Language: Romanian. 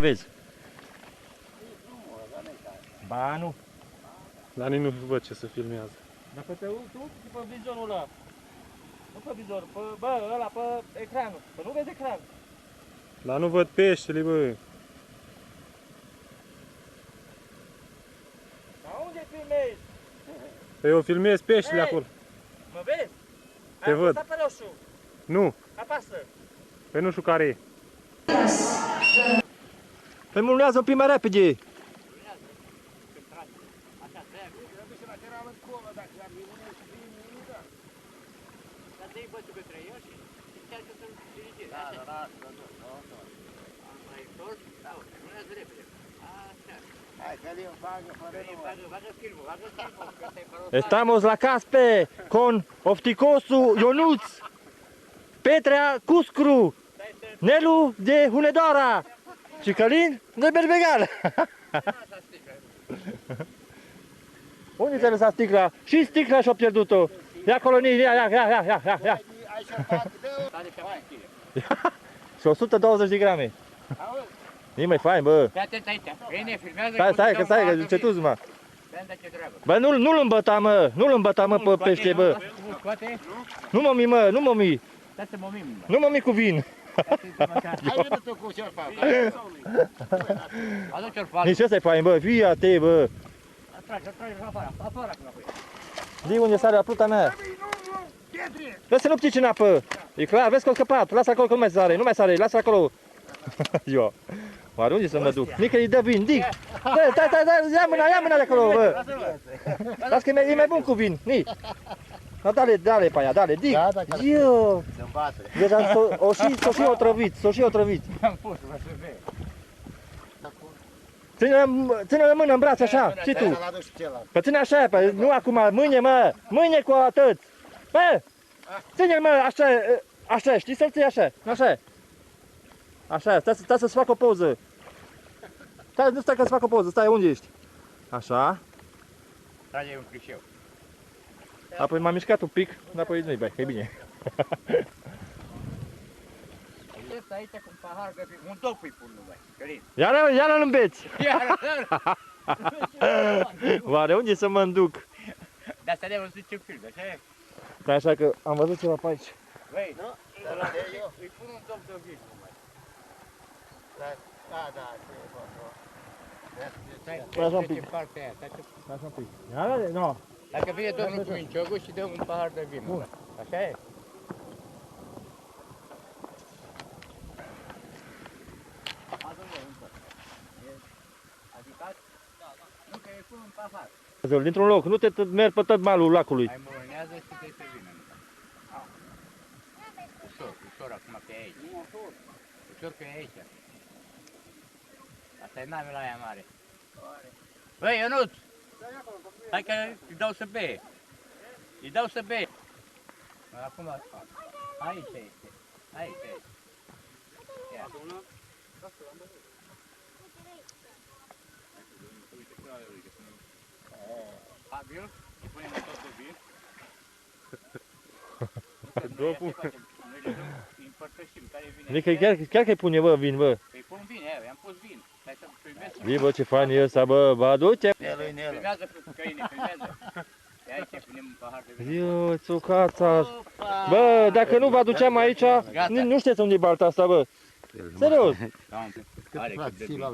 Vezi? Ba, nu. Dar nici nu văd ce se filmează. Dar pe tu pe vizorul ăla. Nu pe vizor, pe, bă, ăla, pe ecranul. Că nu vezi ecran. Dar nu văd peștele, bă. Dar unde filmezi? Păi eu filmez peștele acolo. Mă vezi? Te văd. Apasă pe roșu. Nu. Apasă. Păi nu știu care e. Păi mânunează un pic mai repede. Estamos la caspe con ofticosul Ionuț, Petrea Cuscru, Nelu de Hunedoara și Călin de Berbegal. Unde ți-ai lăsat sticla? Și sticla și-a pierdut-o. Ia colonie, ia. Și 120 de grame. E mai fain, bă. Stai atent aici. Bine, filmează. Stai, că ce tu zi, mă. Bă, nu-l îmbăta, mă. Nu-l îmbăta, mă, pe pește, bă. Nu mă mi, mă, nu mă mi. Nu mă mi cu vin. Hai venit tu cu șorfal. Adu șorfal. Nici ăsta e fain, bă. Fii-te, bă. Trage afară. Zi unde sare la pluta mea. Vezi să nu ptici în apă. E clar, vezi că a scăpat. Lasă acolo că nu mai sare, lasă acolo. Eu. Oare unde să mă duc? Nică îi dă vin, Dic! Stai, ia mâna de acolo, bă! Las că e mai bun cu vin, Ni! Dale pe aia, dale, Dic! Eu! Vezi, s-o și otrăvit. Ține-l mână în braț așa, și tu! Că ține așa, nu acum, mâine, mă! Mâine cu atât! Bă! Ține-l, mă, așa, știi să-l ții așa, așa! Așa, stai să-ți fac o poză. Nu stai să fac o poză, stai, unde ești? Așa. Trage un clișeu. Apoi m-am mișcat un pic, dar apoi nu-i bai, că e bine. Este aici cu un pahar de un dop îi pun lui, Călin. Ia-l îmbeți! Oare unde să mă înduc? De asta ne-am văzut ce film, așa e? Stai așa că am văzut ceva pe aici. Băi, îi pun un dop de vin. Da, Stai așa un pic. Stai un pic. Ia-l, no. Dacă vine domnul cu minciogul și dă un pahar de vin. Bun. Așa e? Adicat? Nu, că îi pun un pahar. Dintr-un loc, nu te mergi pe tot malul lacului. Mai mărânează și te vină. Ușor acum că e aici. Ușor că e aici. Asta e nave la aia mare. Băi, Ionuț! Hai că îi dau să beie. Îi dau să beie. Acum aici este. Aici este. Ia. Fabio, îi punem un tot de vin. Dopul. Noi le dăm, îi împărtășim, care vine. Adică chiar că-i pune, bă, vin, bă. Îi pun vin, i-am pus vin. Stai să filmez. Zi, bă, ce fain e ăsta, bă aduce. Filmează, Căine, filmează. Ia aici, punem un pahar de vin. Eu, țucața. Bă, dacă nu vă aduceam aici, nu știți unde e balta asta, bă. Serios. Are cât de vin.